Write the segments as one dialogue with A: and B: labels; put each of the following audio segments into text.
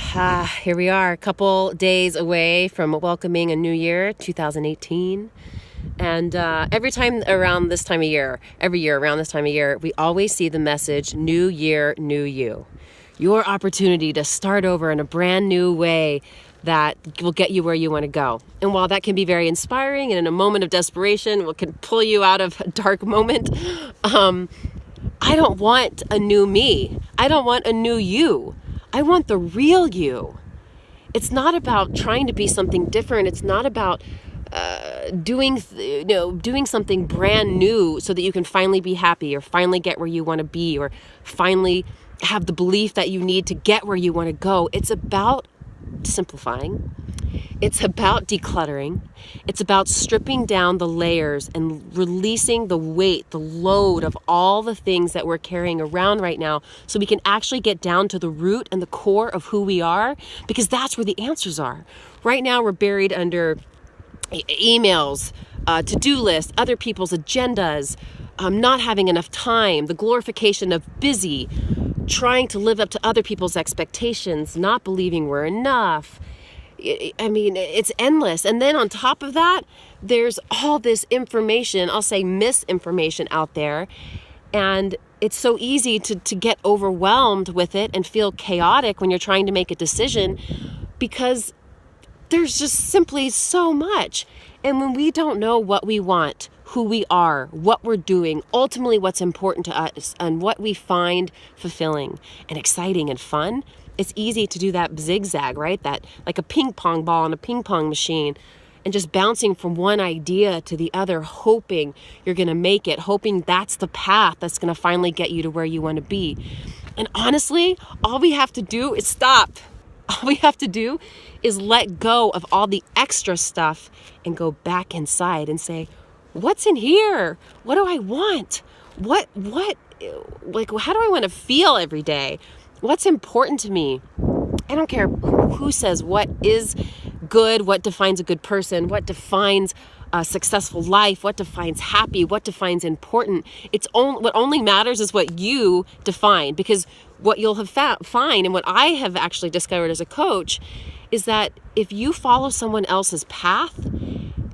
A: Here we are, a couple days away from welcoming a new year, 2018. And every year around this time of year, we always see the message, New Year, New You. Your opportunity to start over in a brand new way that will get you where you want to go. And while that can be very inspiring and in a moment of desperation, can pull you out of a dark moment, I don't want a new me. I don't want a new you. I want the real you. It's not about trying to be something different. It's not about doing something brand new so that you can finally be happy or finally get where you want to be or finally have the belief that you need to get where you want to go. It's about simplifying. It's about decluttering. It's about stripping down the layers and releasing the weight, the load of all the things that we're carrying around right now so we can actually get down to the root and the core of who we are, because that's where the answers are. Right now we're buried under emails, to-do lists, other people's agendas, not having enough time, the glorification of busy, trying to live up to other people's expectations, not believing we're enough. I mean, it's endless. And then on top of that, there's all this information, I'll say misinformation out there. And it's so easy to get overwhelmed with it and feel chaotic when you're trying to make a decision, because there's just simply so much. And when we don't know what we want, who we are, what we're doing, ultimately what's important to us, and what we find fulfilling and exciting and fun, it's easy to do that zigzag, right? That like a ping pong ball on a ping pong machine, and just bouncing from one idea to the other, hoping you're going to make it, hoping that's the path that's going to finally get you to where you want to be. And honestly, all we have to do is stop. All we have to do is let go of all the extra stuff and go back inside and say, what's in here? What do I want? Like, how do I want to feel every day? What's important to me? I don't care who says what is good, what defines a good person, what defines a successful life, what defines happy, what defines important. What only matters is what you define, because what you'll have find, and what I have actually discovered as a coach, is that if you follow someone else's path,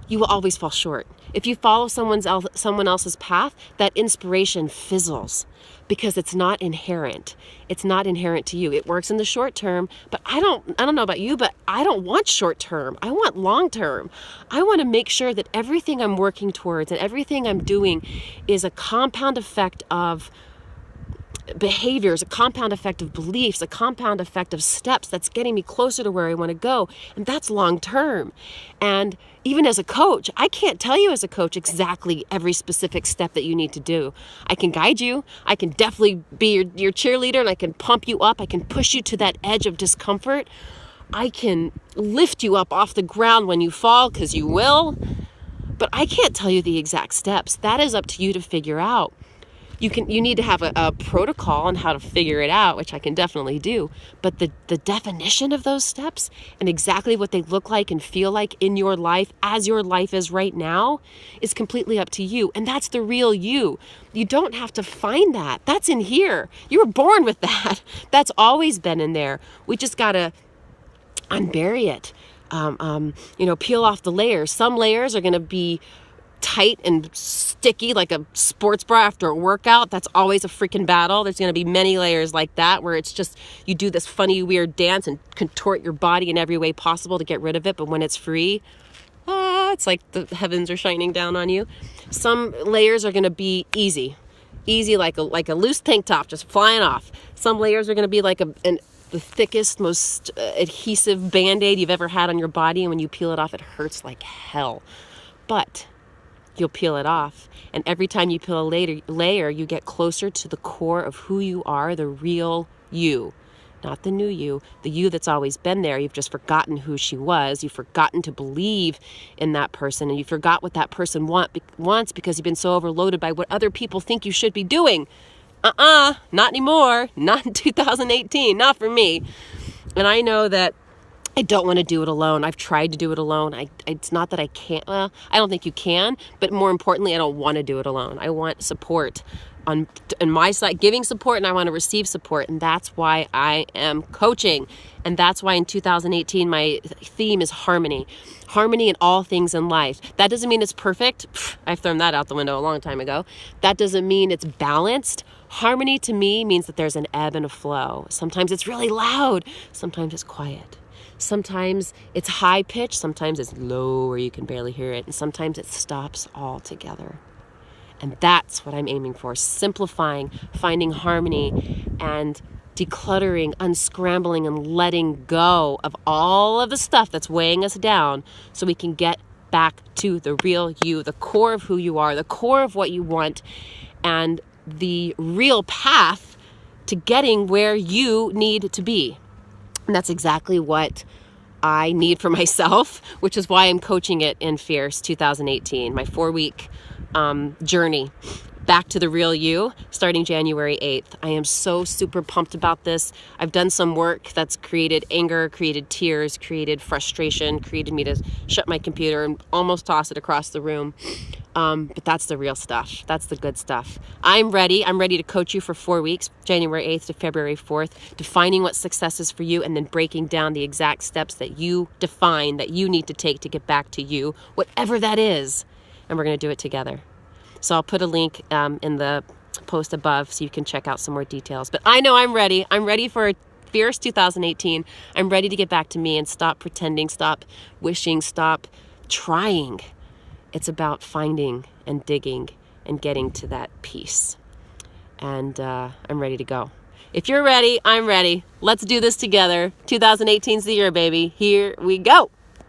A: you will always fall short. If you follow someone else's path, that inspiration fizzles, because it's not inherent. It's not inherent to you. It works in the short term, but I don't know about you, but I don't want short term. I want long term. I want to make sure that everything I'm working towards and everything I'm doing is a compound effect of behaviors, a compound effect of beliefs, a compound effect of steps that's getting me closer to where I want to go. And that's long term. And even as a coach, I can't tell you as a coach exactly every specific step that you need to do. I can guide you. I can definitely be your cheerleader, and I can pump you up. I can push you to that edge of discomfort. I can lift you up off the ground when you fall, because you will. But I can't tell you the exact steps. That is up to you to figure out. You need to have a protocol on how to figure it out, which I can definitely do. But the definition of those steps and exactly what they look like and feel like in your life, as your life is right now, is completely up to you. And that's the real you. You don't have to find that. That's in here. You were born with that. That's always been in there. We just got to unbury it. Peel off the layers. Some layers are going to be tight and sticky like a sports bra after a workout. That's always a freaking battle. There's going to be many layers like that, where it's just you do this funny weird dance and contort your body in every way possible to get rid of it, but when it's free, it's like the heavens are shining down on you. Some layers are going to be easy like a loose tank top just flying off. Some layers are going to be like the thickest, most adhesive Band-Aid you've ever had on your body, and when you peel it off, it hurts like hell. But you'll peel it off. And every time you peel a layer, you get closer to the core of who you are, the real you. Not the new you, the you that's always been there. You've just forgotten who she was. You've forgotten to believe in that person, and you forgot what that person wants because you've been so overloaded by what other people think you should be doing. Not anymore. Not in 2018. Not for me. And I know that I don't want to do it alone. I've tried to do it alone. It's not that I can't. Well, I don't think you can. But more importantly, I don't want to do it alone. I want support. on my side, giving support, and I want to receive support. And that's why I am coaching. And that's why in 2018, my theme is harmony. Harmony in all things in life. That doesn't mean it's perfect. I've thrown that out the window a long time ago. That doesn't mean it's balanced. Harmony to me means that there's an ebb and a flow. Sometimes it's really loud. Sometimes it's quiet. Sometimes it's high pitched. Sometimes it's low where you can barely hear it. And sometimes it stops altogether. And that's what I'm aiming for. Simplifying, finding harmony, and decluttering, unscrambling, and letting go of all of the stuff that's weighing us down so we can get back to the real you, the core of who you are, the core of what you want, and the real path to getting where you need to be. And that's exactly what I need for myself, which is why I'm coaching it in Fierce 2018, my 4-week journey back to the real you, starting January 8th. I am so super pumped about this. I've done some work that's created anger, created tears, created frustration, created me to shut my computer and almost toss it across the room. But that's the real stuff. That's the good stuff. I'm ready. I'm ready to coach you for 4 weeks, January 8th to February 4th, defining what success is for you and then breaking down the exact steps that you define that you need to take to get back to you, whatever that is. And we're going to do it together. So I'll put a link in the post above so you can check out some more details. But I know I'm ready. I'm ready for Fierce 2018. I'm ready to get back to me and stop pretending, stop wishing, stop trying. It's about finding and digging and getting to that peace. And I'm ready to go. If you're ready, I'm ready. Let's do this together. 2018's the year, baby. Here we go.